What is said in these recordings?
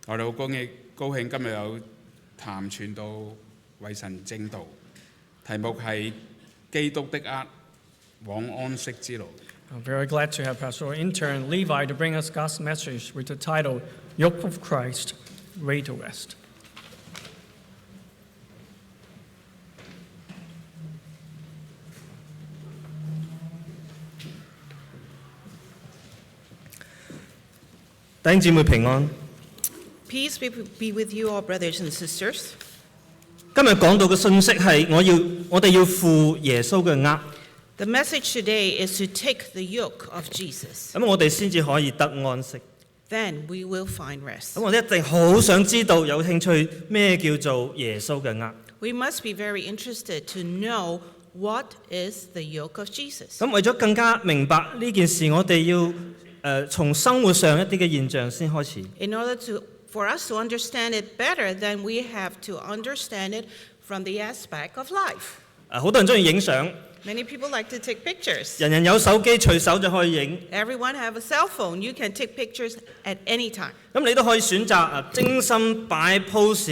我哋好高興今日有譚傳道為神證道，題目係基督的軛往安息之路。I'm very glad to have Pastoral Intern Levi to bring us God's message with the title, Yoke of Christ, Way to Rest. 弟兄姊妹平安。 Peace be with you all, brothers and sisters. 今日講到嘅信息係我哋要負耶穌嘅軛， The message today is to take the yoke of Jesus. 咁我哋先至可以得安息。 Then we will find rest. 咁我哋一定好想知道，有興趣咩叫做耶穌嘅軛？ We must be very interested to know what is the yoke of Jesus. 咁為咗更加明白呢件事，我哋要從生活上一啲嘅現象先開始。 In order for us to understand it better, then we have to understand it from the aspect of life. 好多人中意影相， Many people like to take pictures. 人人有手機，隨手就可以影。 Everyone have a cell phone. You can take pictures at any time. 咁你都可以選擇精心擺 pose，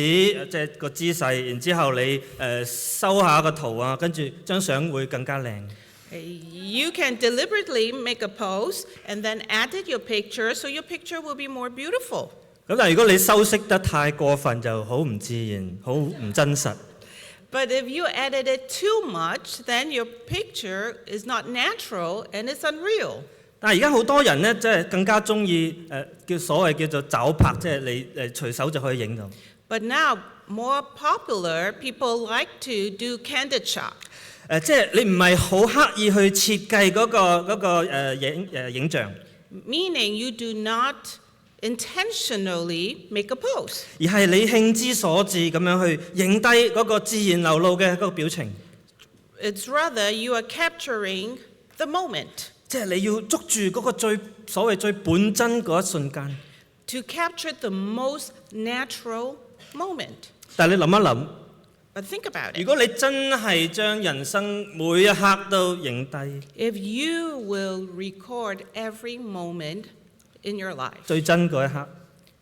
即係個姿勢，然之後你收下個圖啊，跟住張相會更加靚。 You can deliberately make a pose and then edit your picture so your picture will be more beautiful. 咁但係如果你修飾得太過分，就好唔自然，好唔真實。 But if you edit it too much, then your picture is not natural and it's unreal. 但係而家好多人咧，即係更加中意所謂叫做走拍，即係你隨手就可以影到。 But now, more popular, people like to do candid shot. 即係你唔係好刻意去設計嗰個影像， Meaning you do not intentionally make a pose. 而係你興之所至咁樣去影低嗰個自然流露嘅嗰個表情。 It's rather you are capturing the moment. 即係你要捉住嗰個所謂最本真嗰一瞬間。 To capture the most natural moment. 但係你諗一諗， But think about 如 it. 果你真係將人生每一刻都影低， If you will record every moment in your life, 最真嗰一刻，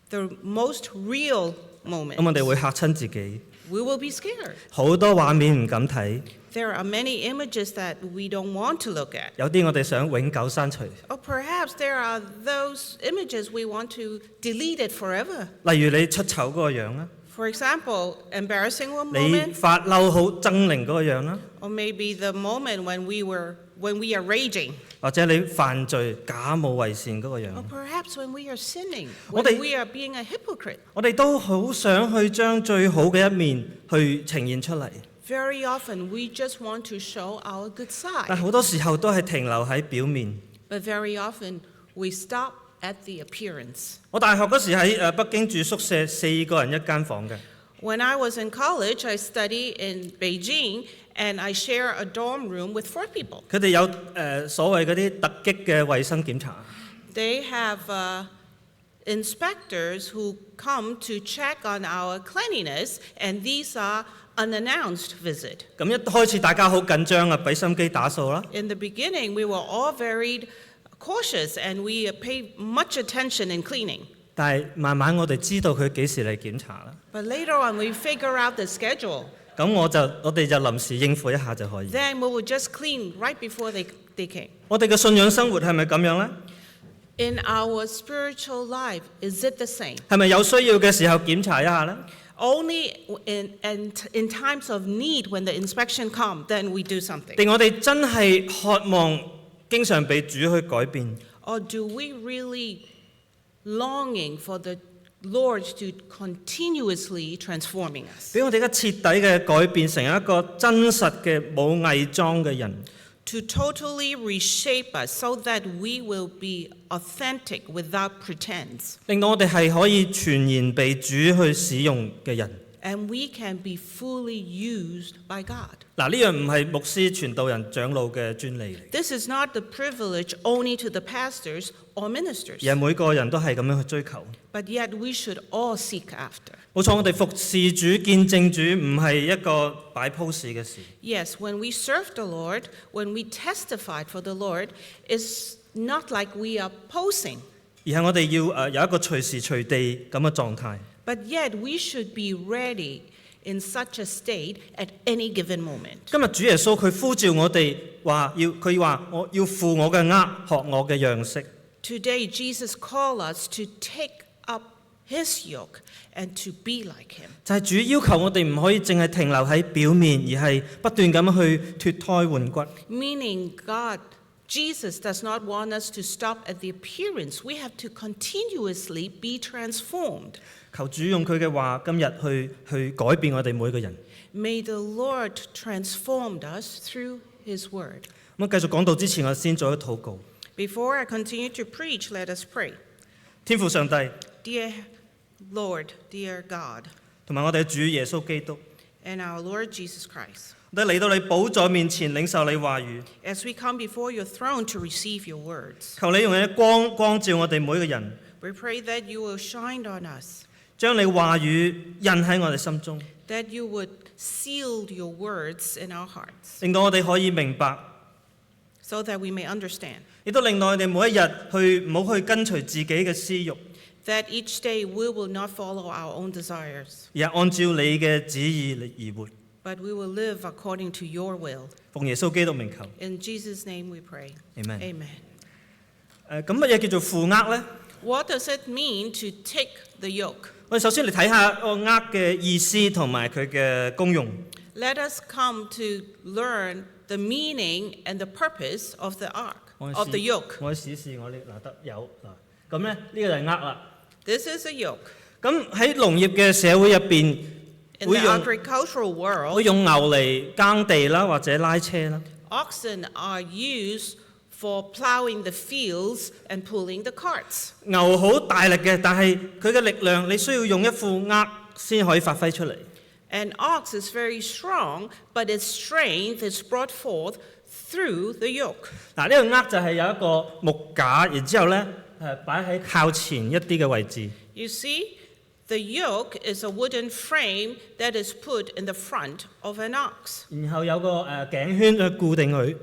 the most real 咁我 moment, 哋會嚇親自己。 we will be scared. 好多畫面唔敢睇， There are many images that we don't want to look at. 有啲我哋想永久刪除。 Or perhaps there are those images we want to delete it forever. 例如你出醜嗰個樣啦， For example, embarrassing 你 moment, 發嬲好猙獰嗰個樣啦， or maybe the moment when we are raging, 或者你犯罪假冒為善嗰個 or 樣， perhaps when we are sinning, What when they- we are being a hypocrite. 我哋都好想去將最好嘅一面去呈現出嚟， Very often, we just want to show our good 但 side. 好多時候都係停留喺表面。 But very often, we stop at the appearance. 我大學嗰時喺北京住宿舍，4個人一間房嘅。 When I was in college, I studied in Beijing, and I share a dorm room with 4 people. 佢哋有所謂嗰啲突擊嘅衛生檢查， They have inspectors who come to check on our cleanliness, and these are unannounced visit. 咁一開始大家好緊張啊，俾心機打掃啦。 In the beginning, we were all very cautious, and we paid much attention in cleaning. 但係慢慢我哋知道佢幾時嚟檢查啦， But later on, we figure out the schedule. 咁我哋就臨時應付一下就可以。 Then we would just clean right before they came. 我哋嘅信仰生活係咪咁樣呢？ In our spiritual life, is it the same? 係咪有需要嘅時候檢查一下呢？ Only in times of need, when the inspection comes, then we do something. 定我哋真係渴望經常被主去改變？ Or do we really longing for the Lord to continuously transforming us? 俾我哋嘅徹底嘅改變成一個真實嘅冇偽裝嘅人。 To totally reshape us so that we will be authentic without pretense. 令到我哋係可以全然被主去使用嘅人。 And we can be fully used by God. 嗱，呢樣唔係牧師、傳道人、長老嘅專利嚟， This is not the privilege only to the pastors or ministers. 而係每個人都係咁樣去追求。 But yet we should all seek after. 冇錯，我哋服侍主、見證主唔係一個擺 pose 嘅事， Yes, when we serve the Lord, when we testified for the Lord, it's not like we are posing. 而係我哋要有一個隨時隨地咁嘅狀態。 But yet we should be ready in such a state at any given moment. 今日主耶穌佢呼召我哋佢話我要負我嘅軛，學我嘅樣式。 Today, Jesus called us to take up his yoke and to be like him. 就係主要求我哋唔可以淨係停留喺表面，而係不斷咁去脫胎換骨。 Meaning Jesus does not want us to stop at the appearance. We have to continuously be transformed. 求主用佢嘅話今日去改變我哋每個人。 May the Lord transform us through his word. 咁繼續講道之前，我先做一禱告。 Before I continue to preach, let us pray. 天父上帝， Dear Lord, dear God, 同埋我哋嘅主耶穌基督， and our Lord Jesus Christ, 我哋嚟到你寶座面前領受你話語， as we come before your throne to receive your words, 求你用你嘅光照我哋每個人， we pray that you will shine on us, 將你話語印喺我哋心中， that you would seal your words in our hearts, 令到我哋可以明白， so that we may understand, 亦都令到我哋每一日唔好去跟隨自己嘅私慾， that each day we will not follow our own desires, 而係按照你嘅旨意嚟而活。 but we will live according to your will. 奉耶穌基督名求 In Jesus' name we pray. ，Amen。 Amen. 咁乜嘢叫做負軛呢？ What does it mean to take the yoke? 我哋首先嚟睇下個軛嘅意思同埋佢嘅功用。 Let us come to learn the meaning and the purpose of the of the yoke. 我試試我呢得有嗱，咁咧呢個就係軛啦。 This is a yoke. 咁喺農業嘅社會入邊， In 會 the 用 agricultural 會 world, 用牛嚟耕地啦，或者拉車啦。 oxen are used for plowing the fields and pulling the carts. 牛好大力嘅，但係佢嘅力量你需要用一副軛先可以發揮出嚟。 An ox is very strong, but its strength is brought forth through the yoke. 嗱，呢個軛就係有一個木架，然之後咧擺喺靠前一啲嘅位置。 You see, the yoke is a wooden frame that is put in the front of an ox. 然後有個頸圈去固定佢。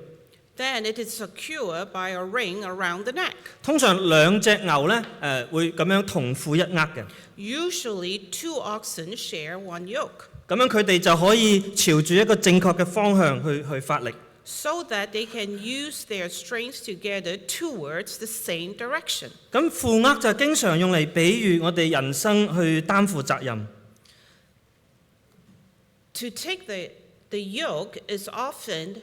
Then it is secured by a ring around the neck. 通常兩隻牛咧會咁樣同負一軛嘅， Usually, 2 oxen share one yoke, 咁樣佢哋就可以朝住一個正確嘅方向去發力。 so that they can use their strengths together towards the same direction. 咁負軛就經常用嚟比喻我哋人生去擔負責任。 To take the yoke is often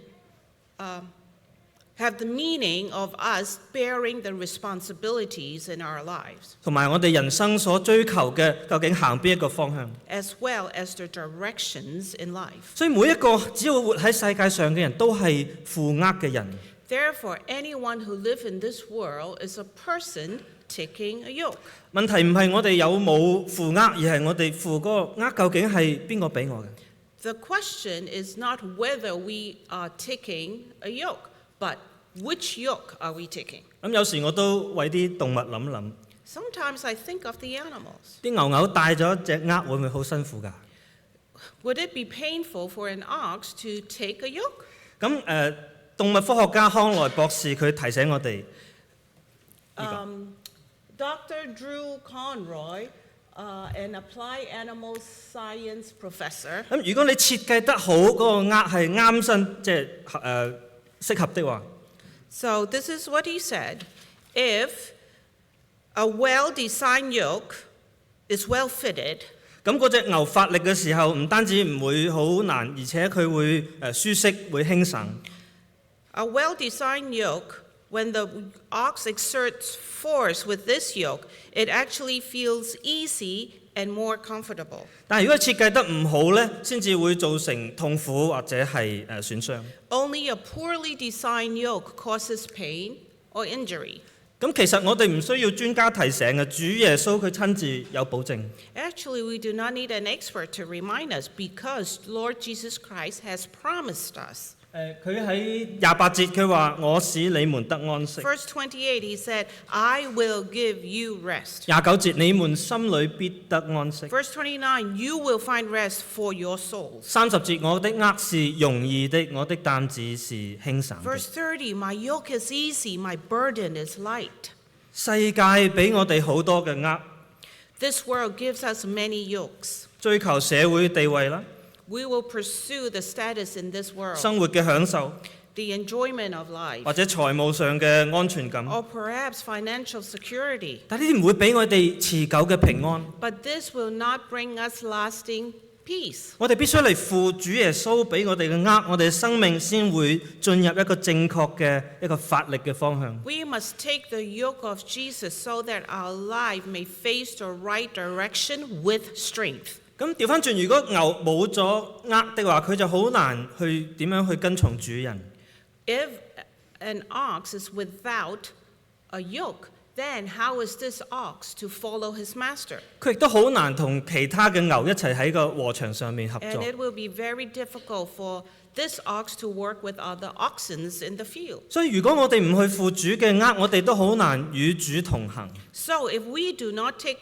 have the meaning of us bearing the responsibilities in our lives, 同埋我哋人生所追求嘅究竟行邊一個方向？ as well as the directions in life. 所以每一個只要活喺世界上嘅人都係負軛嘅人。 Therefore, anyone who lives in this world is a person taking a yoke. 問題唔係我哋有冇負軛，而係我哋負嗰個軛究竟係邊個俾我嘅？ The question is not whether we are taking a yoke, but which yoke are we taking? 咁有時我都為啲動物諗諗， Sometimes I think of the animals. 啲牛帶咗隻軛會唔會好辛苦㗎？ Would it be painful for an ox to take a yoke? 咁動物科學家康萊博士佢提醒我哋， Dr. Drew Conroy, an applied animal science professor, 咁如果你設計得好，嗰個軛係啱身，即係適合的話， so this is what he said. If a well-designed yoke is well fitted, 咁嗰隻牛發力嘅時候，唔單止唔會好難，而且佢會舒適，會輕省。 a well-designed yoke, when the ox exerts force with this yoke, it actually feels easy and more comfortable. 但係如果設計得唔好呢，先至會造成痛苦或者係損傷。 Only a poorly designed yoke causes pain or injury. 咁其實我哋唔需要專家提醒嘅，主耶穌佢親自有保證。 Actually, we do not need an expert to remind us because Lord Jesus Christ has promised us. 佢喺28節佢話：我使你們得安息。 Verse 28, he said, I will give you rest. 29節你們心裏必得安息。 Verse 29, you will find rest for your souls. 30節我的軛是容易的，我的擔子是輕省的。 Verse 30, my yoke is easy, my burden is light. 世界俾我哋好多嘅呃， This world gives us many yokes. 追求社會地位啦， We will pursue the status in this world, 生活嘅享受， the enjoyment of life, 或者財務上嘅安全感。 or perhaps financial security. 但呢啲唔會俾我哋持久嘅平安。 But this will not bring us lasting peace. 我哋必須嚟付主耶穌俾我哋嘅呃，我哋嘅生命先會進入一個正確嘅一個發力嘅方向。 We must take the yoke of Jesus so that our life may face the right direction with strength. 咁調翻轉，如果牛冇咗呃的話，佢就好難去點樣去跟從主人。 If an ox is without a yoke, then how is this ox to follow his master? 佢亦都好難同其他嘅牛一齊喺個禾場上面合 And 作。 it will be very difficult for this ox to work with other oxens in the field. 所以如果我哋唔去付主嘅呃，我哋都好難與主同行。 So if we do not take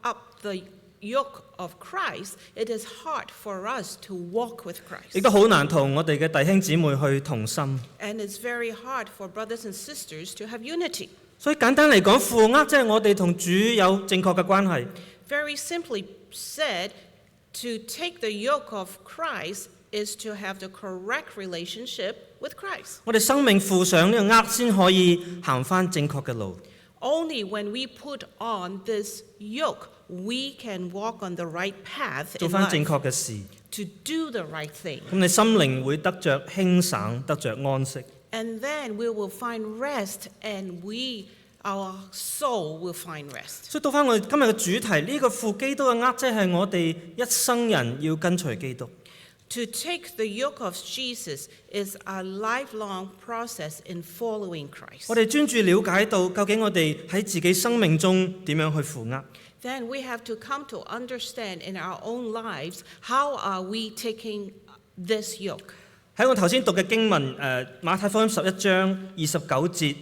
up the yoke of Christ, it is hard for us to walk with 亦 Christ. 都好難同我哋嘅弟兄姊妹去同心。 And it's very hard for brothers and sisters to have unity. 所以簡單嚟講，負軛即係我哋同主有正確嘅關係。 Very simply said, to take the yoke of Christ is to have the correct relationship with Christ. 我哋生命負上呢個軛，先可以行翻正確嘅路。 Only when we put on this yoke, we can walk on the right path 做 in 翻正 life 確嘅事， to do the right thing. 咁你心靈會得着輕省，得着安息。 And then we will find rest, and our soul will find rest. 所以到翻我哋今日嘅主題，呢、個負基督嘅軛，即係我哋一生人要跟隨基督。 To take the yoke of Jesus is a lifelong process in following Christ. 我哋專注了解到究竟我哋喺自己生命中點樣去負軛。 Then we have to come to understand in our own lives, how are we taking this yoke? 喺我頭先讀嘅經文，馬太福音11章29節，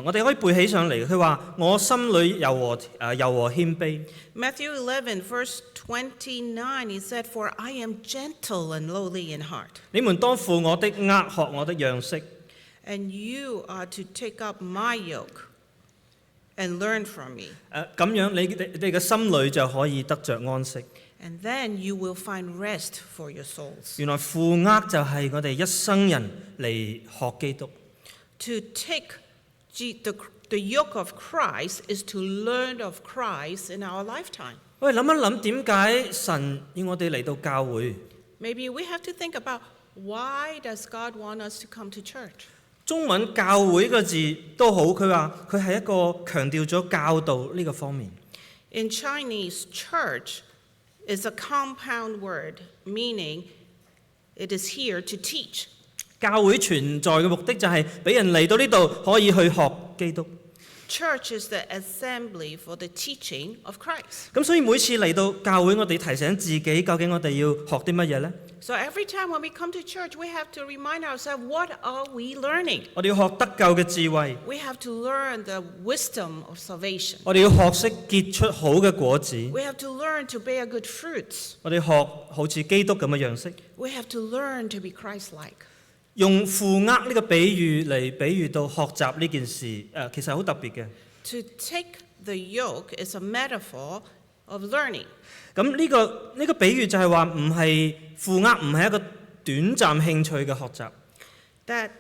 我哋可以背起上嚟。佢話：我心裏柔和謙卑。 Matthew 11, verse 29, he said, For I am gentle and lowly in heart, 你們當負我的軛，學我的樣式。 and you are to take up my yoke and learn from me. 咁樣你嘅心裏就可以得着安息。 And then you will find rest for your souls. 原來負軛就係我哋一生人嚟學基督。 To take the yoke of Christ is to learn of Christ in our lifetime. 我哋諗一諗，點解神要我哋嚟到教會？ Maybe we have to think about, why does God want us to come to church? 中文教會個字都好，佢話佢係一個強調咗教導呢個方面。 In Chinese, church is a compound word, meaning it is here to teach. 教會存在嘅目的就係俾人嚟到呢度可以去學基督。 Church is the assembly for the teaching of Christ. 咁所以每次嚟到教會，我哋提醒自己，究竟我哋要學啲乜嘢呢？ So every time when we come to church, we have to remind ourselves, what are we learning? 我哋要學得救嘅智慧， We have to learn the wisdom of salvation. 我哋要學識結出好嘅果子， We have to learn to bear good fruits. 我哋學好似基督咁嘅樣式。 We have to learn to be Christ-like. 用負軛呢個比喻嚟比喻到學習呢件事，其實好特別嘅。 To take the yoke is a metaphor of learning. 咁呢個比喻就係話唔係負軛，唔係一個短暫興趣嘅學習。 That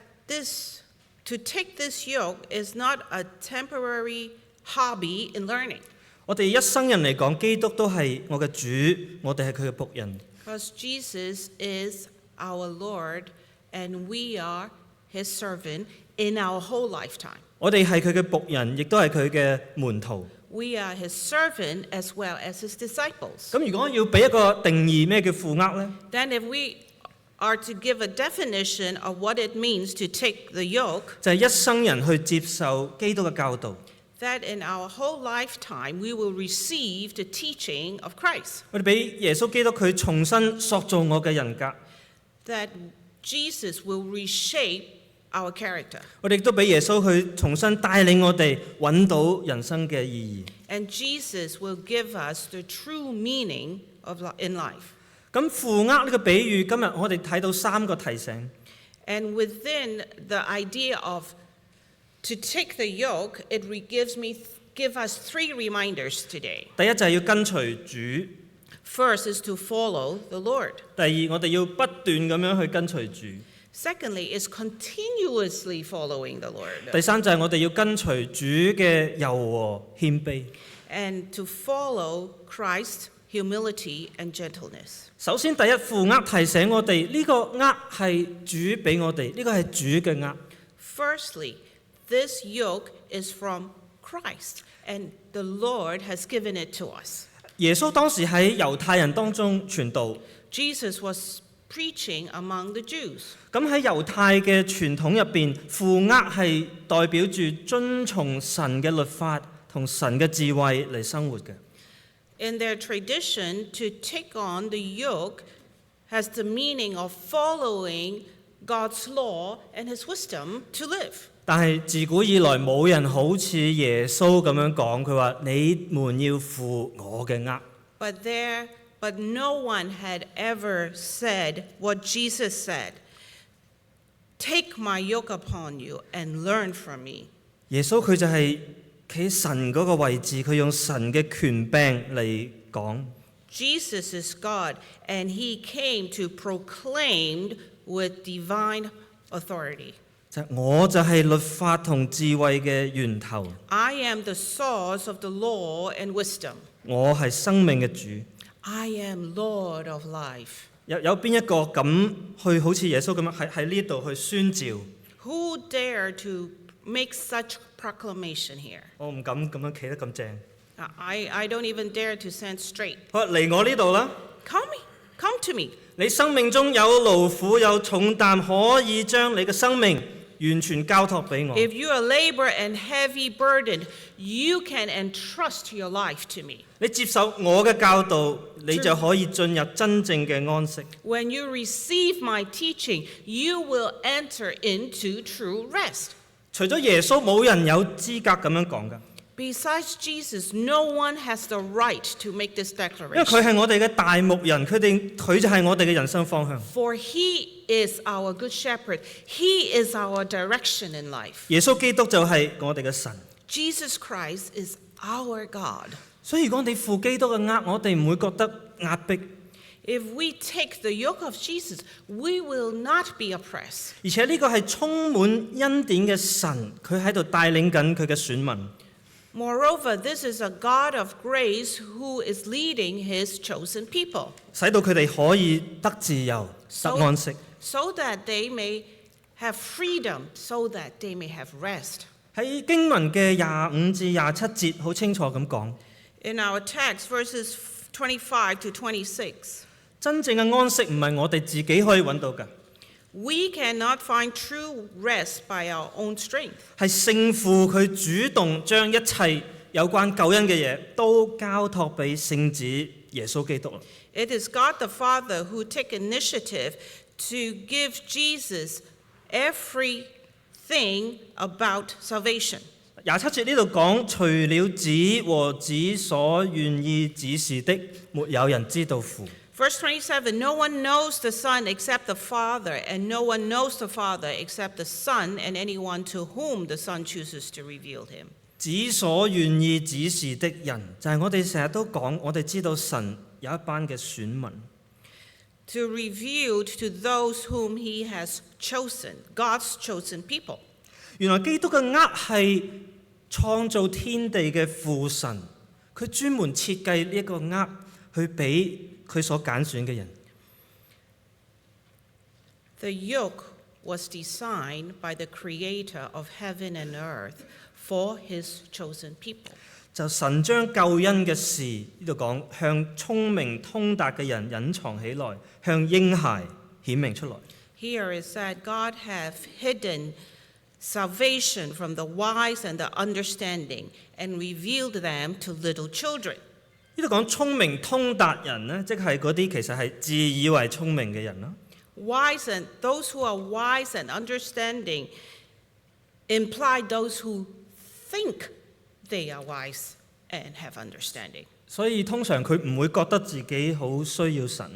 to take this yoke is not a temporary hobby in learning. 我哋一生人嚟講，基督都係我嘅主，我哋係佢嘅僕人。 Because Jesus is our Lord and we are His servant in our whole lifetime. 我哋係佢嘅僕人，亦都係佢嘅門徒。 We are His servant as well as His disciples. 咁如果要俾一個定義，咩叫負軛呢？ Then if we are to give a definition of what it means to take the yoke, 就係一生人去接受基督嘅教導。 that in our whole lifetime we will receive the teaching of Christ. 我哋俾耶穌基督佢重新塑造我嘅人格。 That Jesus will reshape our character. 我哋亦都俾耶穌去重新帶領我哋揾到人生嘅意義。 And Jesus will give us the true meaning in life. 咁負軛呢個比喻，今日我哋睇到3個提醒。 And within the idea of to take the yoke, it gives me give us 3 reminders today. 第一就係要跟隨主， First is to follow the Lord. 第二我哋要不斷咁樣去跟隨主， Secondly is continuously following the Lord. 第三就係我哋要跟隨主嘅柔和謙卑。 And to follow Christ's humility and gentleness. 首先第一副軛提醒我哋，呢個軛係主俾我哋，呢個係主嘅軛。 Firstly, this yoke is from Christ, and the Lord has given it to us. 耶穌當時喺猶太人當中傳道， Jesus was preaching among the Jews. 咁喺猶太嘅傳統入邊，副軛係代表住遵從神嘅律法同神嘅智慧嚟生活嘅。 In their tradition, to take on the yoke has the meaning of following God's law and His wisdom to live. 但係自古以來冇人好似耶穌咁樣講，佢話你們要負我嘅軛。 But no one had ever said what Jesus said. Take my yoke upon you and learn from me. 耶穌佢就係企神嗰個位置，佢用神嘅權柄嚟講。 Jesus is God, and He came to proclaim with divine authority. 我就係律法同智慧嘅源頭， I am the source of the law and wisdom. 我係生命嘅主。 I am Lord of life. 有邊一個咁去好似耶穌咁樣喺呢度去宣召？ Who dare to make such proclamation here? 我唔敢咁樣企得咁正。 I don't even dare to stand straight. 好，嚟我呢度啦。 Come to me. 你生命中有勞苦有重擔，可以將你嘅生命完全交託俾我。 If you are labor and heavy burdened, you can entrust your life to me. 你接受我嘅教導，你就可以進入真正嘅安息。 When you receive my teaching, you will enter into true rest. 除咗耶穌，冇人有資格咁樣講㗎， Besides Jesus, no one has the right to make this 因為 declaration. 佢係我哋嘅大牧人，佢就係我哋嘅人生方向。 For he is our good shepherd. He is our direction in life. 耶穌基督就係我哋嘅神。 Jesus Christ is our God. 所以如果我哋負基督嘅軛，我哋唔會覺得壓迫， If we take the yoke of Jesus, we will not be oppressed. 而且呢個係充滿恩典嘅神，佢喺度帶領緊佢嘅選民。 Moreover, this is a God of grace who is leading his chosen people 使到佢哋可以得自由、得安息。 so that they may have freedom, so that they may have rest. 喺經文嘅25至27節好清楚咁講， In our text, verses 25 to 26, 真正嘅安息唔係我哋自己可以揾到嘅， we cannot find true rest by our own strength. 係聖父佢主動將一切有關救恩嘅嘢都交託俾聖子耶穌基督啦。 It is God the Father who took initiative to give Jesus everything about salvation. 27節呢度講，除了子和子所願意指示的，沒有人知道父。 Verse 27, no one knows the Son except the Father, and no one knows the Father except the Son, and anyone to whom the Son chooses to reveal him. 子所願意指示的人，就係我哋成日都講，我哋知道神有一班嘅選民。 To reveal to those whom he has chosen, God's chosen people. 原來基督嘅軛係創造天地嘅父神，佢專門設計呢一個軛去俾佢所揀選嘅人。 The yoke was designed by the Creator of heaven and earth for his chosen people. 就神將救恩嘅事呢度講，向聰明通達嘅人隱藏起來，向嬰孩顯明出來。 Here is that God hath hidden salvation from the wise and the understanding and revealed them to little children. 呢度講聰明通達人呢，即係嗰啲其實係自以為聰明嘅人啦。 Wise and those who are wise and understanding imply those who think they are wise and have understanding. 所以通常佢唔會覺得自己好需要神。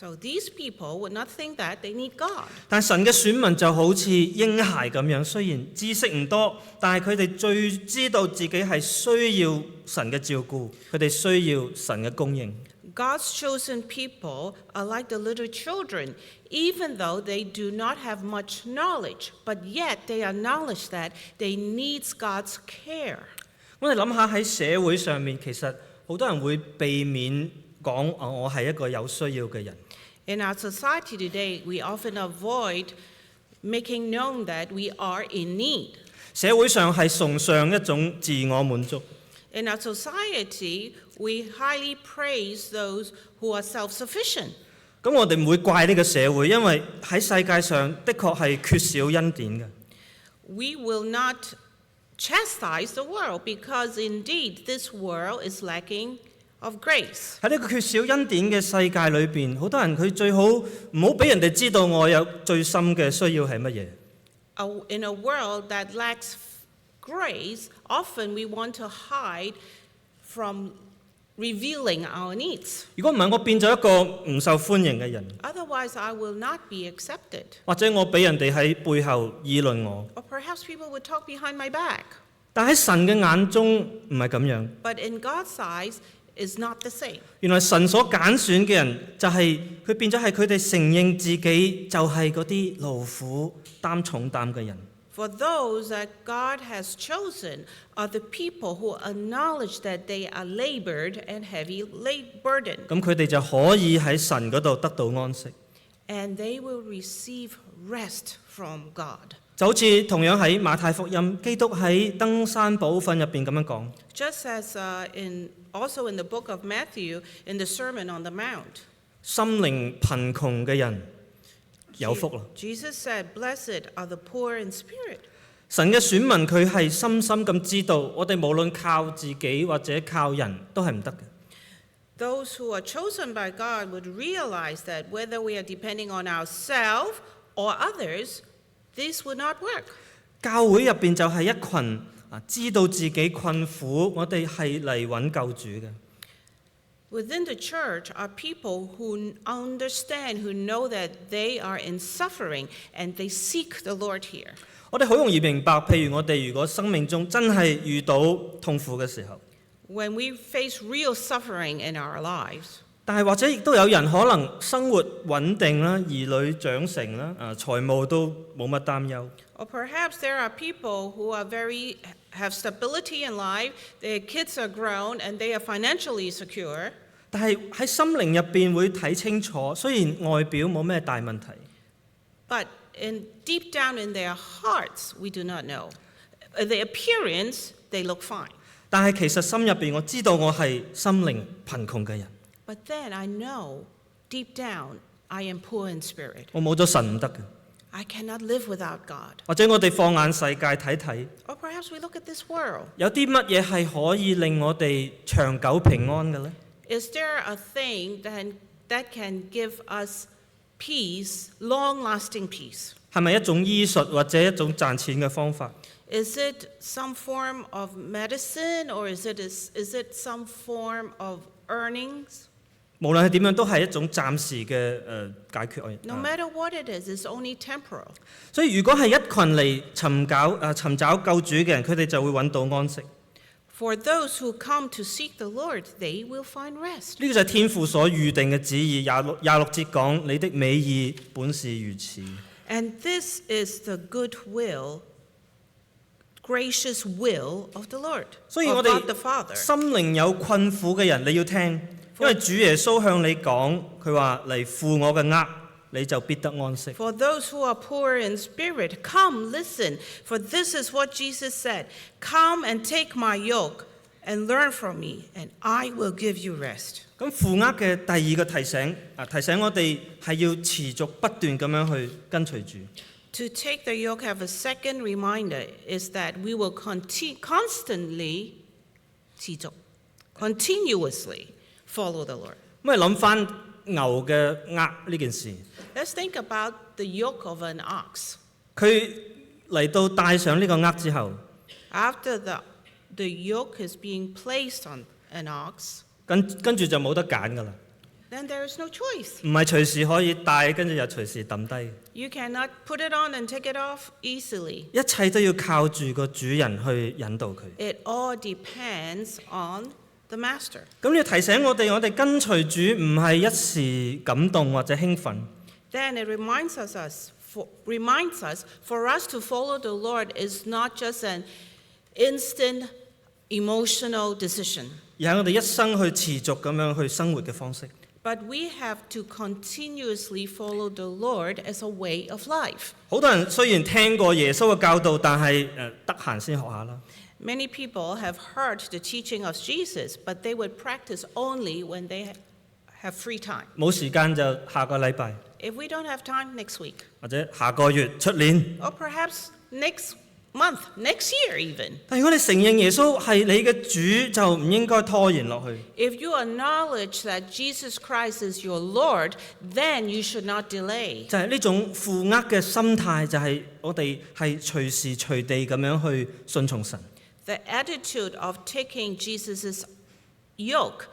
So these people would not think that they need God. 但神嘅選民就好似嬰孩咁樣，雖然知識唔多，但係佢哋最知道自己係需要神嘅照顧，佢哋需要神嘅供應。God's chosen people are like the little children, even though they do not have much knowledge, but yet they acknowledge that they need God's care. 我哋諗下喺社會上面，其實好多人會避免講我係一個有需要嘅人。In our society today, we often avoid making known that we are in need. 社會上係崇尚一種自我滿足。In our society, we highly praise those who are self-sufficient. 咁我哋唔會怪呢個社會，因為喺世界上的確係缺少恩典嘅。We will not chastise the world because indeed this world is lacking of grace. 喺呢個缺少恩典嘅世界裏邊，好多人佢最好唔好俾人哋知道我有最深嘅需要係乜嘢。In a world that lacks grace, often we want to hide from revealing our needs. 如果唔係，我變咗一個唔受歡迎嘅人， Otherwise, I will not be accepted. 或者我俾人哋喺背後議論我。 Or perhaps people would talk behind my back. 但喺神嘅眼中唔係咁樣。 But in God's eyes, is not the same. 原來神所揀選嘅人就係佢變咗係佢哋承認自己就係嗰啲勞苦擔重擔嘅人。For those that God has chosen are the people who acknowledge that they are labored and heavy burden. 咁佢哋就可以喺神嗰度得到安息。 And they will receive rest from God. 就好似同樣喺馬太福音，基督喺登山寶訓入邊咁樣講。 Just as also in the book of Matthew, in the Sermon on the Mount. 心靈貧窮嘅人有福啦。 Jesus said, "Blessed are the poor in spirit." 神嘅選民佢係深深咁知道，我哋無論靠自己或者靠人都係唔得嘅。 Those who are chosen by God would realize that whether we are depending on ourselves or others, this would not work. 教會入邊就係一群知道自己困苦，我哋係嚟揾救主嘅。 Within the church are people who understand, who know that they are in suffering, and they seek the Lord here. 我哋好容易明白，譬如我哋如果生命中真係遇到痛苦嘅時候， When we face real suffering in our lives, 但係或者亦都有人可能生活穩定啦，兒女長成啦，財務都冇乜擔憂。 or perhaps there are people who are have stability in life, their kids are grown, and they are financially secure. 但係喺心靈入邊會睇清楚，雖然外表冇咩大問題， But deep down in their hearts, we do not know. The appearance, they look fine. 但係其實心入邊我知道我係心靈貧窮嘅人， But then I know, deep down, I am poor in spirit. 我冇咗神唔得嘅。 I cannot live without God. 或者我哋放眼世界睇睇， Or perhaps we look at this world. 有啲乜嘢係可以令我哋長久平安嘅呢？ Is there a thing that can give us peace, long-lasting peace? 係咪一種醫術或者一種賺錢嘅方法？ Is it some form of medicine, or is it some form of earnings? 無論係點樣，都係一種暫時嘅解決。 No matter what it is, it's only temporal. 所以如果係一群嚟尋找救主嘅人，佢哋就會揾到安息。 For those who come to seek the Lord, they will find rest. 呢個就係天父所預定嘅旨意。廿六節講：你的美意本是如此。 And this is the good will, gracious will of the Lord, 所以我 of 哋 God the Father. 心靈有困苦嘅人，你要聽，因為主耶穌向你講，佢話嚟負我嘅軛，你就必得安息。 For those who are poor in spirit, come, listen, for this is what Jesus said. Come and take my yoke and learn from me, and I will give you rest. 咁負軛嘅第二個提醒，提醒我哋係要持續不斷咁樣去跟隨主。 To take the yoke, have a second reminder, is that we will constantly, continuously follow the Lord. 咁你諗翻牛嘅軛呢件事， Let's think about the yoke of an ox. 佢嚟到戴上呢個軛之後， After the yoke is being placed on an ox, 跟住就冇得揀噶啦。then there is no choice. 唔係隨時可以戴，跟住又隨時抌低。 You cannot put it on and take it off easily. 一切都要靠住個主人去引導佢。 It all depends on the master. 咁要提醒我哋跟隨主唔係一時感動或者興奮， Then it reminds us for us to follow the Lord is not just an instant emotional decision, 而係我哋一生去持續咁樣去生活嘅方式。 but we have to continuously follow the Lord as a way of life. 好多人雖然聽過耶穌嘅教導，但係得閒先學下啦。 Many people have heard the teaching of Jesus, but they would practice only when they have free time. 冇時間就下個禮拜， If we don't have time, next week. 或者下個月、出年。 Or perhaps next month, next year even. 但如果你承認耶穌係你嘅主，就唔應該拖延落去。 If you acknowledge that Jesus Christ is your Lord, then you should not delay. 就係呢種負軛嘅心態，就係我哋係隨時隨地咁樣去順從神。 The attitude of taking Jesus' yoke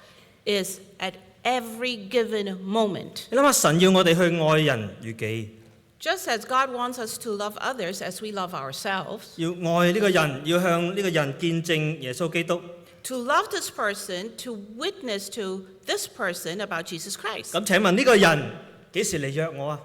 is at every given moment. 你諗下，神要我哋去愛人如己， Just as God wants us to love others as we love ourselves, 要愛呢個人，要向呢個人見證耶穌基督。 to love this person, to witness to this person about Jesus Christ. 咁請問呢個人幾時嚟約我啊？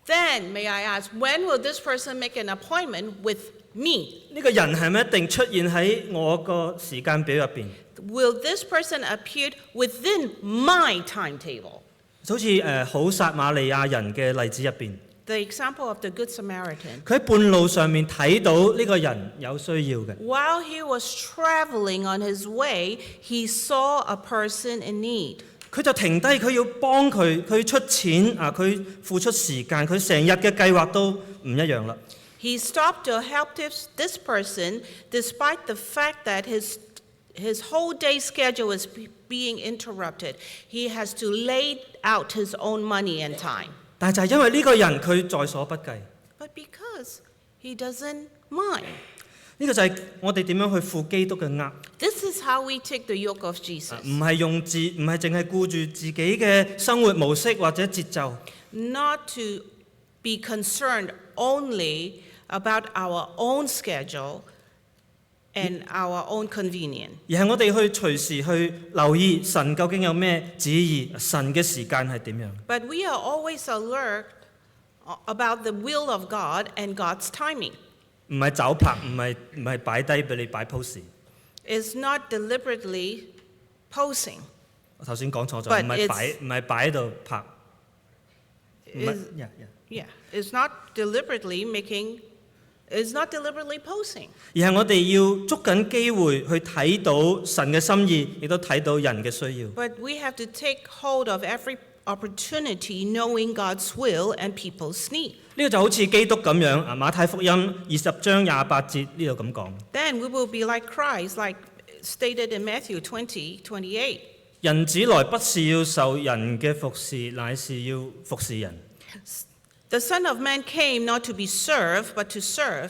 Then, may I ask, when will this person make an appointment with me? 呢個人係咪一定出現喺我個時間表入邊？ Will this person appear within my timetable? 就好似好撒瑪利亞人嘅例子入邊， The example of the Good Samaritan. 佢喺半路上面睇到呢個人有需要嘅， While he was traveling on his way, he saw a person in need. 佢就停低，佢要幫佢，佢出錢啊，佢付出時間，佢成日嘅計劃都唔一樣啦。 He stopped to help this person despite the fact that his whole day schedule is being interrupted. He has to lay out his own money and time. 但係就係因為呢個人佢在所不計， But because he doesn't mind. 呢個就係我哋點樣去負基督嘅軛， This is how we take the yoke of Jesus. 唔係唔係淨係顧住自己嘅生活模式或者節奏， Not to be concerned only about our own schedule and our own convenience. 而係我哋去隨時去留意神究竟有咩旨意，神嘅時間係點樣。 But we are always alert about the will of God and God's timing. 唔係找拍，唔係擺低俾你擺 pose。 It's not deliberately posing. 我頭先講錯咗， But 唔係擺喺度拍。唔係 Is- yeah. Yeah, it's not deliberately posing. 而係我哋要捉緊機會去睇到神嘅心意，亦都睇到人嘅需要。 But we have to take hold of every opportunity knowing God's will and people's need. 呢個就好似基督咁樣啊，馬太福音20章28節呢度咁講： Then we will be like Christ, like stated in Matthew 20:28. 人子來不是要受人嘅服侍，乃是要服侍人。 The Son of Man came not to be served, but to serve,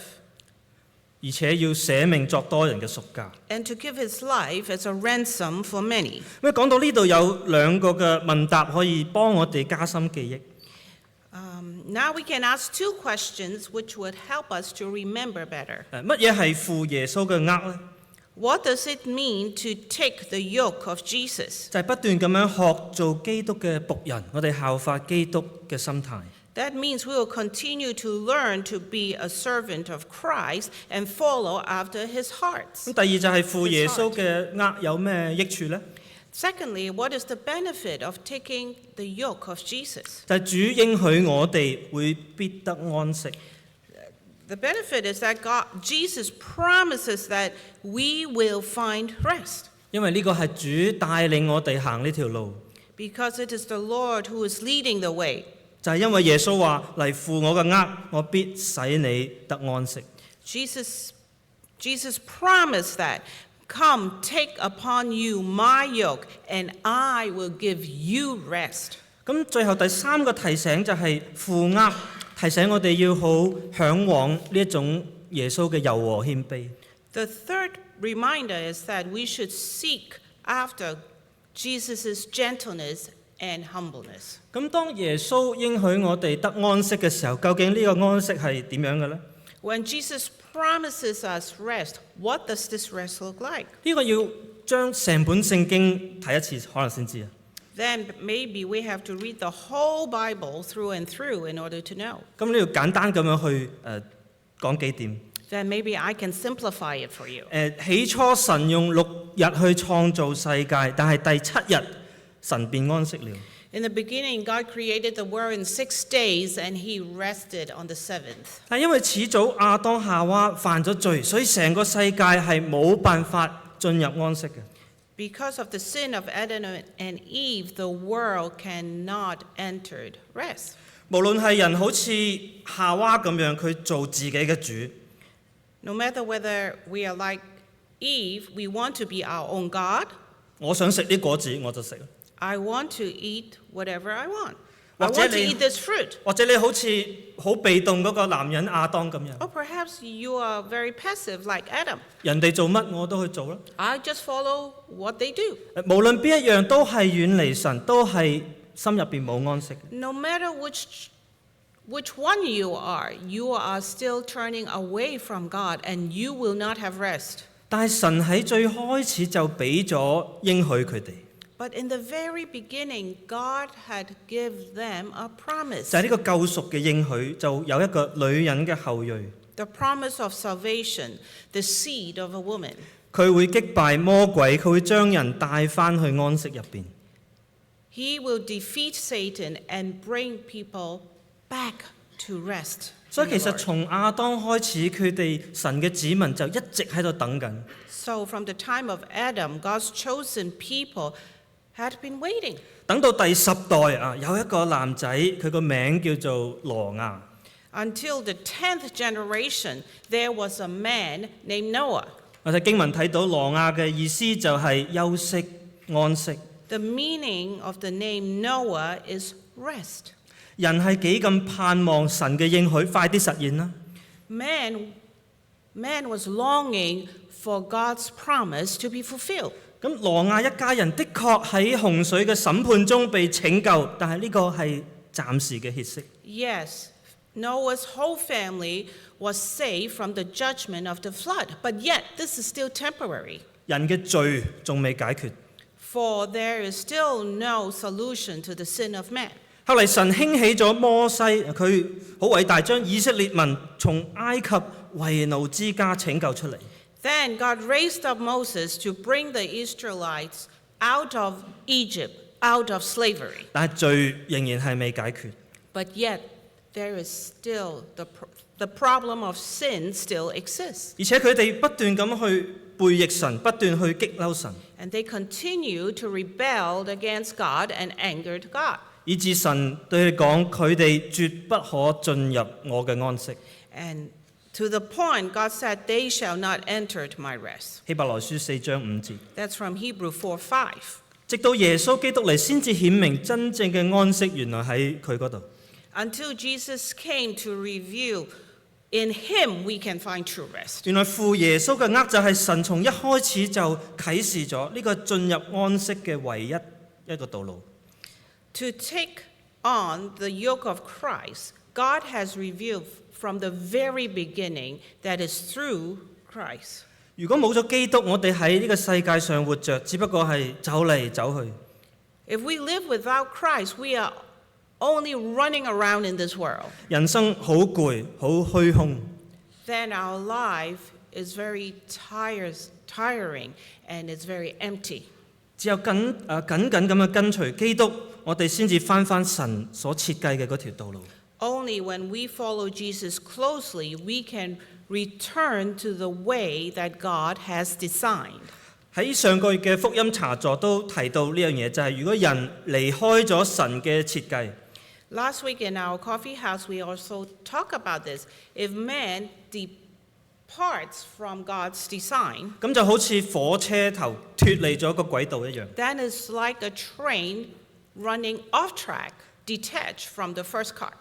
而且要捨命作多人嘅贖價。 and to give his life as a ransom for many. 咁講到呢度有兩個嘅問答可以幫我哋加深記憶。 Now we can ask two questions which would help us to remember better. 乜嘢係負耶穌嘅軛呢？ What does it mean to take the yoke of Jesus? 就係不斷咁樣學做基督嘅僕人，我哋效法基督嘅心態。 That means we will continue to learn to be a servant of Christ and follow after his hearts. 咁第二就係負耶穌嘅軛有咩益處呢？ Secondly, what is the benefit of taking the yoke of Jesus? 就係主應許我哋會必得安息。 The benefit is that Jesus promises that we will find rest 因為呢個係主帶領我哋行呢條路， because it is the Lord who is leading the way. 就係因為耶穌話嚟負我嘅軛，我必使你得安息。 Jesus promised that, come, take upon you my yoke, and I will give you rest. 咁最後第三個提醒就係負軛，提醒我哋要好嚮往呢一種耶穌嘅柔和謙卑。 The third reminder is that we should seek after Jesus' gentleness and humbleness. 咁當耶穌應許我哋得安息嘅時候，究竟呢個安息係點樣嘅呢？ When Jesus promises us rest, what does this rest look like? 呢個要將成本聖經睇一次，可能先知啊。 Then maybe we have to read the whole Bible through and through in order to know. 咁呢度簡單咁樣去講幾點。 Then maybe I can simplify it for you. 起初神用6日去創造世界，但係第7日神便安息了。 In the beginning, God created the world in 6 days, and he rested on the 7th. 但因為始祖亞當夏娃犯咗罪，所以成個世界係冇辦法進入安息嘅。 Because of the sin of Adam and Eve, the world cannot enter rest. 無論係人好似夏娃咁樣，佢做自己嘅主， No matter whether we are like Eve, we want to be our own God. 我想食啲果子我就食， I want to eat whatever I want. I 或者 want to 你 eat this fruit. 或者你好似好被動嗰個男人亞當咁樣， Or perhaps you are very passive like Adam. 人哋做乜我都去做啦。 I just follow what they do. 無論邊一樣都係遠離神，都係心入邊冇安息嘅。 No matter which one you are still turning away from God, and you will not have rest. 但係神喺最開始就俾咗應許佢哋， But in the very beginning, God had given them a promise. 就係呢個救贖嘅應許，就有一個女人嘅後裔， The promise of salvation, the seed of a woman. 佢會擊敗魔鬼，佢會將人帶翻去安息入邊。 He will defeat Satan and bring people back to rest. 所以 in 其 the 實 Lord. 從亞當開始，佢哋神嘅子民就一直喺度等緊。 So from the time of Adam, God's chosen people had been waiting. 等到第10代啊，有一個男仔，佢個名叫做羅亞。 Until the 10th generation, there was a man named Noah. 我哋經文睇到羅亞嘅意思就係休息、安息。 The meaning of the name Noah is rest. 人係幾咁盼望神嘅應許快啲實現啦。 Man was longing for God's promise to be fulfilled. 咁羅亞一家人的確喺洪水嘅審判中被拯救，但係呢個係暫時嘅歇息。 Yes, Noah's whole family was saved from the judgment of the flood, but yet this is still temporary. 人嘅罪仲未解決。 For there is still no solution to the sin of man. 後嚟神興起咗摩西，佢好偉大，將以色列民從埃及為奴之家拯救出嚟。 Then God raised up Moses to bring the Israelites out of Egypt, out of slavery. 但係罪仍然係未解決。 But yet there is still the problem of sin still exists. 而且佢哋不斷咁去背逆神，不斷去激嬲神， And they continue to rebel against God and angered God. 以致神對佢哋講：佢哋絕不可進入我嘅安息。 And to the point, God said, they shall not enter to my rest. 希伯來書4章5節。 That's from Hebrew 4:5. 直到耶穌基督嚟，先至顯明真正嘅安息原來喺佢嗰度。 Until Jesus came to reveal, in him we can find true rest. 原來父耶穌嘅軛就係神從一開始就啟示咗呢個進入安息嘅唯一一個道路。 To take on the yoke of Christ, God has revealed from the very beginning that is through Christ. 如果冇咗基督，我哋喺呢個世界上活着，只不過係走嚟走去。 If we live without Christ, we are only running around in this world. 人生好攰，好虛空。 Then our life is very tiring and it's very empty. 只有緊緊咁樣跟隨基督，我哋先至翻神所設計嘅嗰條道路。 Only when we follow Jesus closely, we can return to the way that God has designed. 喺上個月嘅福音茶座都提到呢樣嘢，就係如果人離開咗神嘅設計， Last week in our coffee house, we also talk about this. If man departs from God's design, 咁就好似火車頭脫離咗個軌道一樣。 then it's like a train running off track, detached from the first car.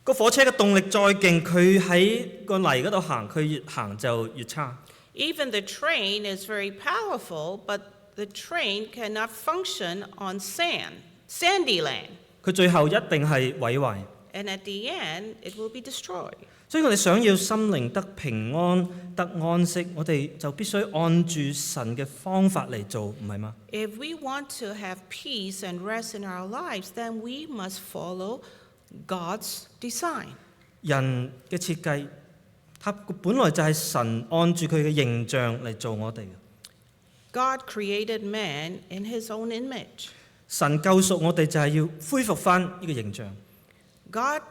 個火車嘅動力再勁，佢喺個泥嗰度行，佢越行就越差。 Even the train is very powerful, but the train cannot function on sand. sandy land. 佢最後一定係毀壞。 And at the end, it will be destroyed. 所以我哋想要心靈得平安、得安息，我哋就必須按住神嘅方法嚟做，唔係嗎？ If we want to have peace and rest in our lives, then we must follow God's design. 人嘅設計，佢本來就係神按住佢嘅形象嚟做我哋嘅。 God created man in his own image. 神救贖我哋就係要恢復翻呢個形象。 God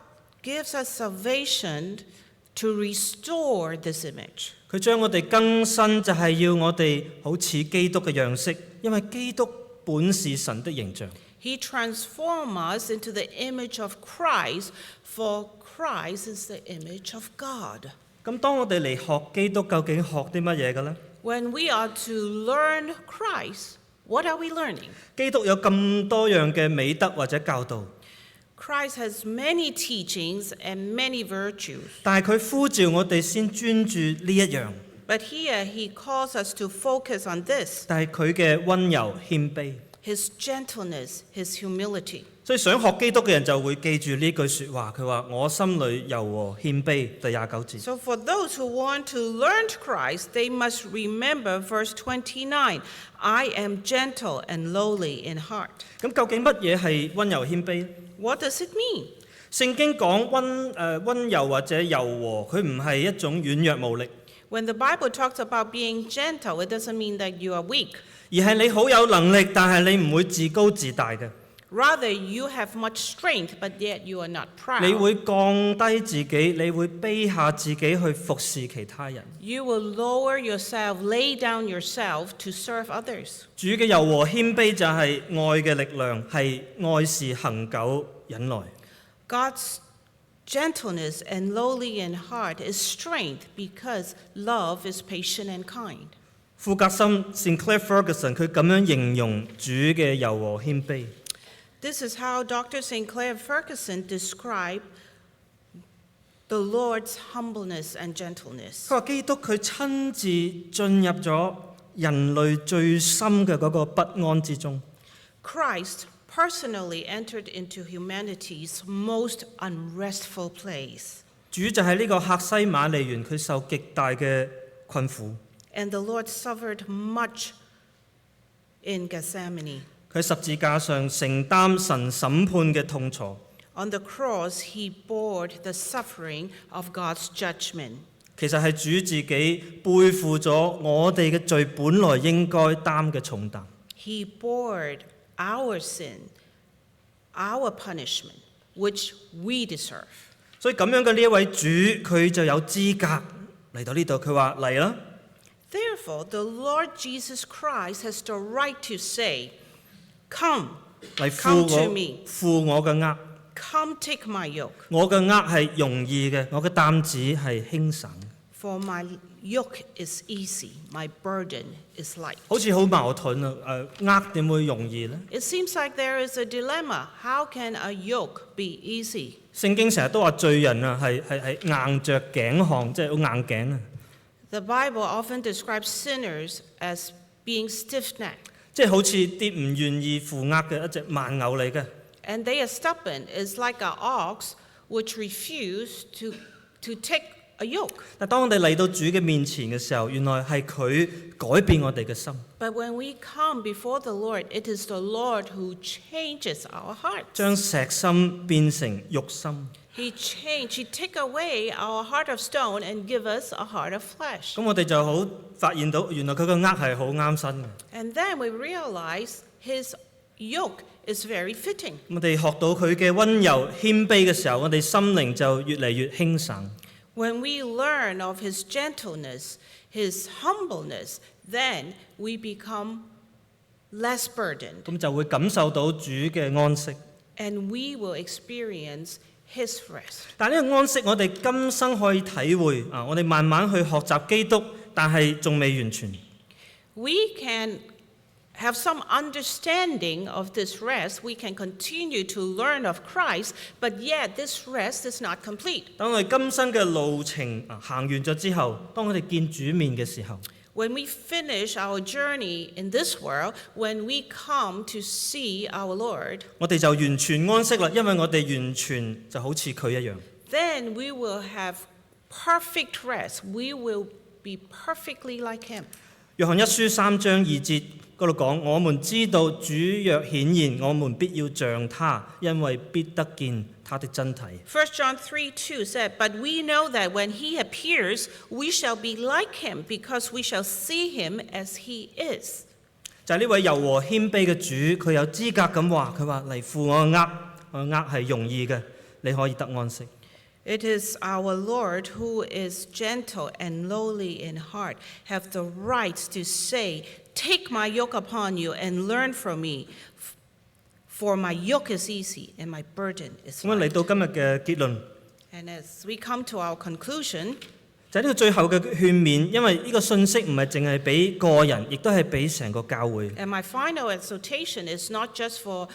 gives us salvation to restore this image. 佢將我哋更新，就係要我哋好似基督嘅樣式，因為基督本是神的形象。 He transforms us into the image of Christ, for Christ is the image of God. 咁當我哋嚟學基督，究竟學啲乜嘢嘅呢？ When we are to learn Christ, what are we learning? 基督有咁多樣嘅美德或者教導， Christ has many teachings and many virtues. 但係佢呼召我哋先專注呢一樣。 But here he calls us to focus on this, 但係佢嘅温柔謙卑， his gentleness, his humility. 所以想學基督嘅人就會記住呢句説話。佢話：我心裏柔和謙卑，第29節。 So for those who want to learn Christ, they must remember verse 29, I am gentle and lowly in heart. 咁究竟乜嘢係温柔謙卑呢？ What does it mean? 聖經講温柔或者柔和，佢唔係一種軟弱無力， When the Bible talks about being gentle, it doesn't mean that you are weak. 而係你好有能力，但係你唔會自高自大嘅。 Rather, you have much strength, but yet you are not 你 proud. 會降低自己，你會卑下自己去服侍其他人。 You will lower yourself, lay down yourself to serve others. 主嘅柔和謙卑就係愛嘅力量，係愛是恒久忍耐。 God's gentleness and lowly in heart is strength because love is patient and kind. 富格森 Sinclair Ferguson 佢咁樣形容主嘅柔和謙卑。 This is how Dr. Sinclair Ferguson described the Lord's humbleness and gentleness. 佢話基督佢親自進入咗人類最深嘅嗰個不安之中。 Christ personally entered into humanity's most unrestful place. 主就係呢個客西馬尼園，佢受極大嘅困苦。 And the Lord suffered much in Gethsemane. 佢喺十字架上承擔神審判嘅痛楚。 On the cross, he bore the suffering of God's judgment. 其實係主自己背負咗我哋嘅罪，本來應該擔嘅重擔。 He bore our sin, our punishment, which we deserve. 所以咁樣嘅呢一位主，佢就有資格嚟到呢度。佢話嚟啦， Therefore, the Lord Jesus Christ has the right to say, Come, 嚟 come 負 to 我 me. 負我嘅軛。 Come take my yoke, 我嘅軛係容易嘅，我嘅擔子係輕省。 for my yoke is easy, my burden is light. 好似好矛盾啊！軛點會容易呢？ It seems like there is a dilemma. How can a yoke be easy? 聖經成日都話罪人啊係硬着頸項，即係好硬頸啊！ The Bible often describes sinners as being stiff-necked, 即係好似啲唔願意負軛嘅一隻慢牛嚟嘅。 and they are stubborn. It's like an ox which refuse to take a yoke. 但當我哋嚟到主嘅面前嘅時候，原來係佢改變我哋嘅心， But when we come before the Lord, it is the Lord who changes our hearts. 將石心變成肉心。 He take away our heart of stone and give us a heart of flesh. 咁我哋就好發現到，原來佢個軛係好啱身嘅。 And then we realize his yoke is very fitting. 我哋學到佢嘅温柔謙卑嘅時候，我哋心靈就越嚟越輕省。 When we learn of his gentleness, his humbleness, then we become less burdened, 咁就會感受到主嘅安息。 and we will experience his rest. 但呢個安息，我哋今生可以體會啊！我哋慢慢去學習基督，但係仲未完全。 We can have some understanding of this rest. We can continue to learn of Christ, but yet this rest is not complete. 當我哋今生嘅路程行完咗之後，當我哋見主面嘅時候， When we finish our journey in this world, when we come to see our Lord, 我哋就完全安息啦，因為我哋完全就好似佢一樣。 then we will have perfect rest. We will be perfectly like him. 約翰一書3章2節嗰度講：我們知道主若顯現，我們必要像他，因為必得見他的真體。 1 John 3:2 said, But we know that when he appears, we shall be like him, because we shall see him as he is. 就係呢位柔和謙卑嘅主，佢有資格咁話：佢話嚟負我嘅軛，我嘅軛係容易嘅，你可以得安息。 It is our Lord who is gentle and lowly in heart, have the right to say, Take my yoke upon you and learn from me, for my yoke is easy and my burden is 咁啊嚟 light. 到今日嘅結論， And as we come to our conclusion, 就係呢個最後嘅勸勉，因為呢個信息唔係淨係俾個人，亦都係俾成個教會。 and my final exhortation is not just for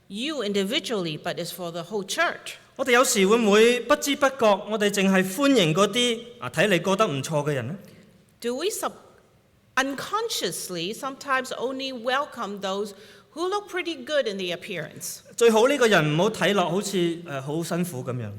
you individually, but is for the whole church. 我哋有時會唔會不知不覺，我哋淨係歡迎嗰啲睇嚟過得唔錯嘅人呢？ Do we unconsciously sometimes only welcome those who look pretty good in the appearance? 最好呢個人唔好睇落好似好辛苦咁樣。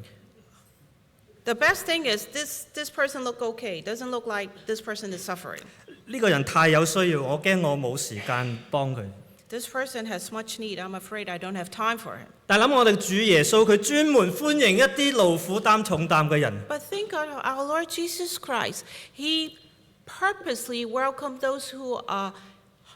The best thing is this person look okay. Doesn't look like this person is suffering. 呢個人太有需要，我驚我冇時間幫佢。 This person has much need. I'm afraid I don't have time for him. 但諗我哋主耶穌，佢專門歡迎一啲勞苦擔重擔嘅人。 But think of our Lord Jesus Christ. He purposely welcomed those who are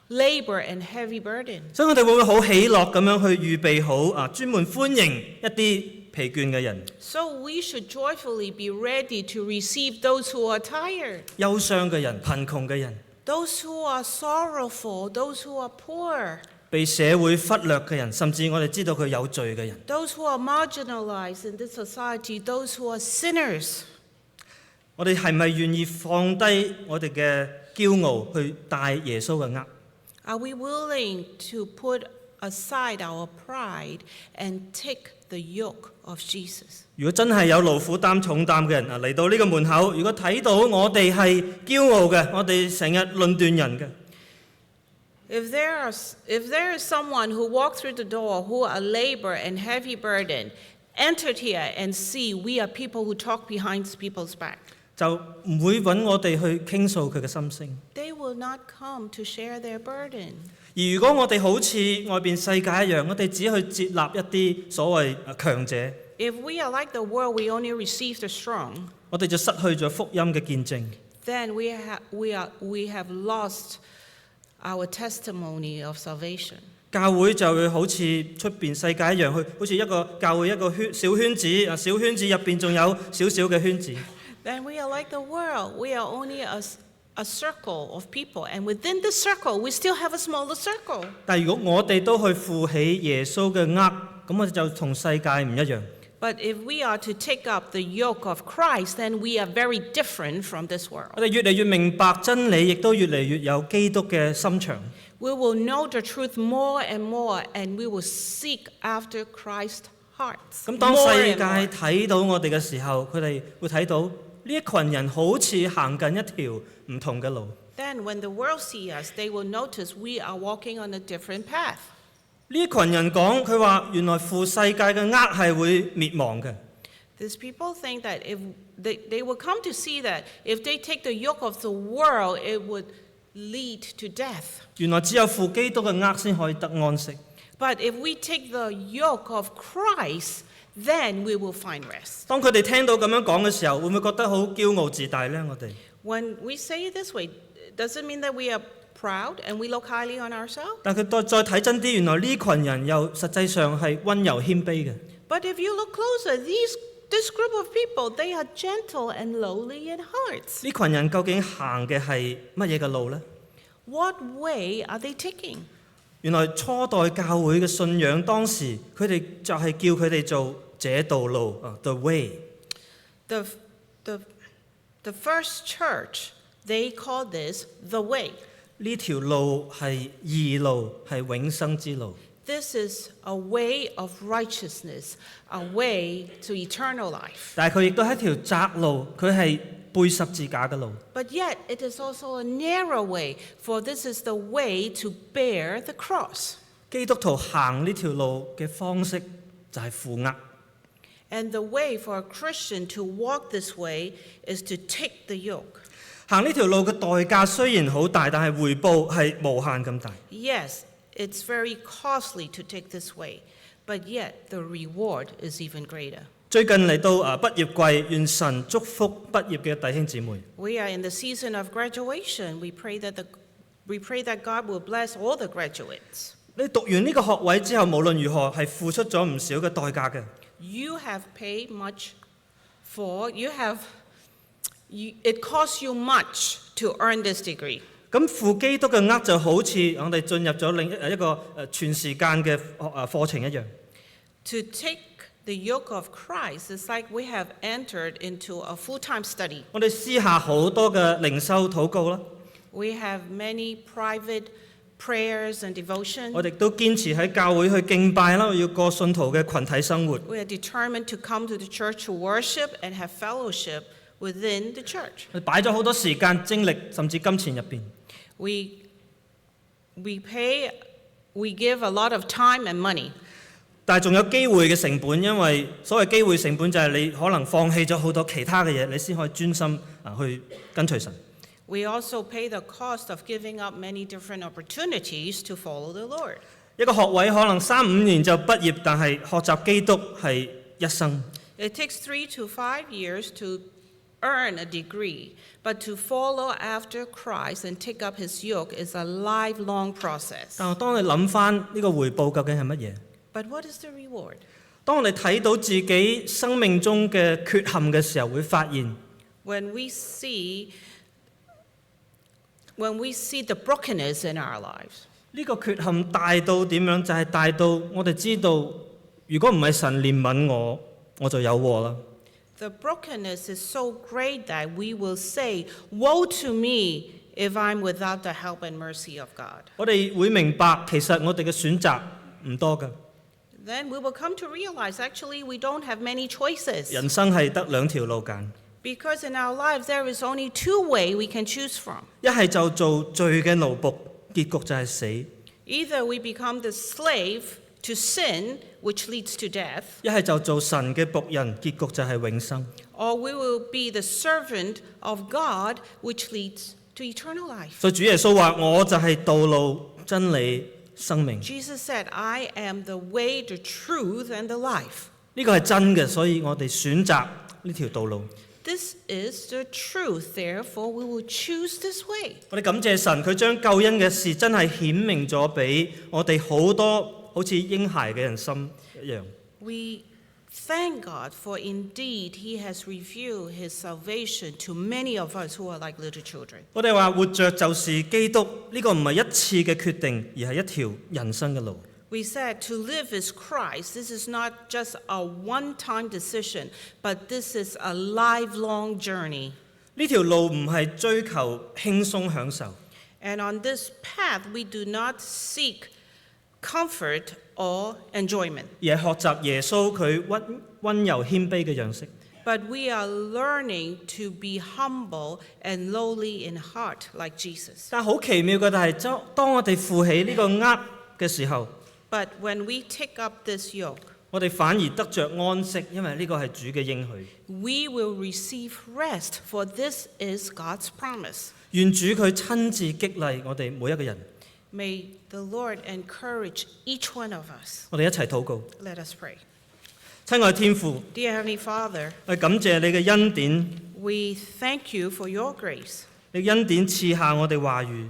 labor and heavy burden. 所以我哋會唔會好喜樂咁樣去預備好專門歡迎一啲疲倦嘅人、 So we should joyfully be ready to receive those who are tired, 憂傷嘅人、貧窮嘅人、 those who are sorrowful, those who are poor, 被社會忽略嘅人，甚至我哋知道佢有罪嘅人。 those who are marginalized in this society, those who are sinners. 我哋係咪願意放低我哋嘅驕傲去帶耶穌嘅軛？ Are we willing to put aside our pride and take the yoke of Jesus? 如果真係有勞苦擔重擔嘅人嚟到呢個門口，如果睇到我哋係驕傲嘅，我哋成日論斷人嘅， If there is someone who walked through the door who are labor and heavy burden, entered here and see we are people who talk behind people's back. 就唔會揾我哋去傾訴佢嘅心聲。 They will not come to share their burden. 而如果我哋好似外邊世界一樣，我哋只去接納一啲所謂強者， If we are like the world, we only receive the strong, 我哋就失去咗福音嘅見證。 then we have lost our testimony of salvation. 教會就會好似出邊世界一樣，好似一個教會一個小圈子，小圈子入邊仲有少少嘅圈子。 Then we are like the world. We are only a circle of people, and within the circle, we still have a smaller circle. 但係如果我哋都去負起耶穌嘅軛，咁我哋就同世界唔一樣。 But if we are to take up the yoke of Christ, then we are very different from this 我 world. 哋越嚟越明白真理，亦都越嚟越有基督嘅心腸。 We will know the truth more and more, and we will seek after Christ's hearts. 咁當 more 世 and 界 more. 睇到我哋嘅時候，佢哋會睇到呢一群人好似行緊一條唔同嘅路。 Then when the world see us, they will notice we are walking on a different path. 呢一群人講，佢話原來負世界嘅軛係會滅亡嘅。 These people think that if they will come to see that if they take the yoke of the world, it would lead to death. 原來只有負基督嘅軛先可以得安息。 But if we take the yoke of Christ, then we will find rest. 當佢哋聽到咁樣講嘅時候，會唔會覺得好驕傲自大呢？我哋 When we say it this way, does it mean that we are proud and we look highly on ourselves? 但佢再睇真啲，原來呢群人又實際上係温柔謙卑嘅。 But if you look closer, this group of people, they are gentle and lowly in hearts. 呢群人究竟行嘅係乜嘢嘅路呢？ What way are they taking? 原來初代教會嘅信仰，當時佢哋就係叫佢哋做這道路，the way。 The first church, they call this the way. 呢條路係義路，係永生之路。 This is a way of righteousness, a way to eternal life. 但係佢亦都係一條窄路，佢係背十字架嘅路。 But yet, it is also a narrow way, for this is the way to bear the cross. 基督徒行呢條路嘅方式就係負軛。 And the way for a Christian to walk this way is to take the yoke. 行呢條路嘅代價雖然好大，但係回報係無限咁大。 Yes, it's very costly to take this way, but yet the reward is even greater. 最近嚟到畢業季，願神祝福畢業嘅弟兄姊妹。 We are in the season of graduation. We pray that God will bless all the graduates. 你讀完呢個學位之後，無論如何係付出咗唔少嘅代價嘅。 You have paid much for, it costs you much to earn this degree. 咁負基督嘅軛就好似我哋進入咗另一個全時間嘅課程一樣。 To take the yoke of Christ is like we have entered into a full-time study. 我哋私下好多嘅靈修禱告啦， We have many private prayers and devotion. 我哋都堅持喺教會去敬拜啦，要過信徒嘅群體生活。 We are determined to come to the church to worship and have fellowship within the church. 我哋擺咗好多時間、精力，甚至金錢入邊。 We give a lot of time and money. 但係仲有機會嘅成本，因為所謂機會成本就係你可能放棄咗好多其他嘅嘢，你先可以專心去跟隨神。 We also pay the cost of giving up many different opportunities to follow the Lord. 一個學位可能3-5年就畢業，但係學習基督係一生。 It takes 3 to 5 years to earn a degree, but to follow after Christ and take up his yoke is a lifelong process. 但係當你諗翻呢個回報究竟係乜嘢？ But what is the reward? 當我哋睇到自己生命中嘅缺陷嘅時候，會發現 When we see the brokenness in our lives, 呢個缺陷大到點樣？就係大到我哋知道，如果唔係神憐憫我，我就有禍啦。 the brokenness is so great that we will say, "Woe to me if I'm without the help and mercy of God." 我哋會明白，其實我哋嘅選擇唔多㗎。 Then we will come to realize actually we don't have many choices. 人生係得2條路揀， Because in our lives there is only 2 ways we can choose from. 一係就做罪嘅奴僕，結局就係死； Either we become the slave to sin, which leads to death, 一係就做神嘅僕人，結局就係永生。 or we will be the servant of God, which leads to eternal life. 所以主耶穌話：我就係道路、真理、生命。 Jesus said, "I am the way, the truth, and the life." 呢個係真嘅，所以我哋選擇呢條道路。 This is the truth, therefore we will choose this way. 我哋感謝神，佢將救恩嘅事真係顯明咗俾我哋好多好似嬰孩嘅人心一樣。 We thank God for indeed He has revealed His salvation to many of us who are like little children. 我哋話活着就是基督，呢個唔係一次嘅決定，而係一條人生嘅路。 We said to live is Christ. This is not just a one-time decision, but this is a lifelong journey. 呢條路唔係追求輕鬆享受， And on this path, we do not seek comfort or enjoyment, 而係學習耶穌佢溫柔謙卑嘅樣式。 but we are learning to be humble and lowly in heart like Jesus. 但好奇妙嘅就係，當我哋負起呢個軛嘅時候， But when we take up this yoke, 我哋反而得着安息，因為呢個係主嘅應許。 we will receive rest, for this is God's promise. 願主佢親自激勵我哋每一個人。 May the Lord encourage each one of us. 我哋一齊禱告。 Let us pray. 親愛天父， Dear Heavenly Father, 我感謝你嘅恩典， we thank you for your grace. 你恩典賜下我哋話語，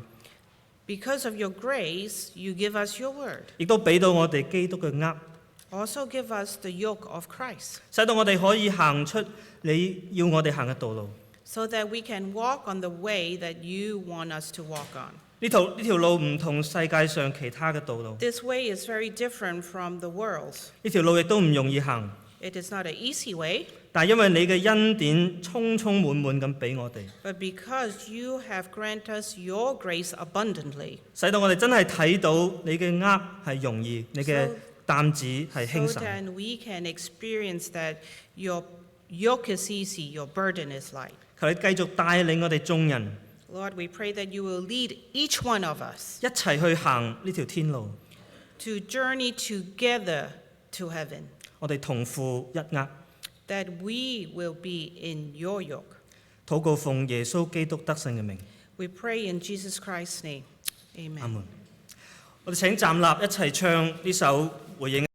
Because of your grace, you give us your word. 亦都俾到我哋基督嘅軛， Also give us the yoke of Christ, 使到我哋可以行出你要我哋行嘅道路。 so that we can walk on the way that you want us to walk on. 呢條路唔同世界上其他嘅道路， This way is very different from the world's. 呢條路亦都唔容易行。 It is not an easy way, 但因為你嘅恩典充充滿滿咁俾我哋， but because you have granted us your grace abundantly, 使到我哋真係睇到你嘅軛係容易，你嘅擔子係輕 so 省。 that we can experience that your yoke is easy, your burden is light. 求你繼續帶領我哋眾人 Lord, we pray that you will lead each one of us 一齊去行呢條天路， to journey together to heaven, 我哋同負一軛。 that we will be in your yoke. 禱告奉耶穌基督得勝嘅名， We pray in Jesus Christ's name. Amen. 阿門。我哋請站立一齊唱呢首回應。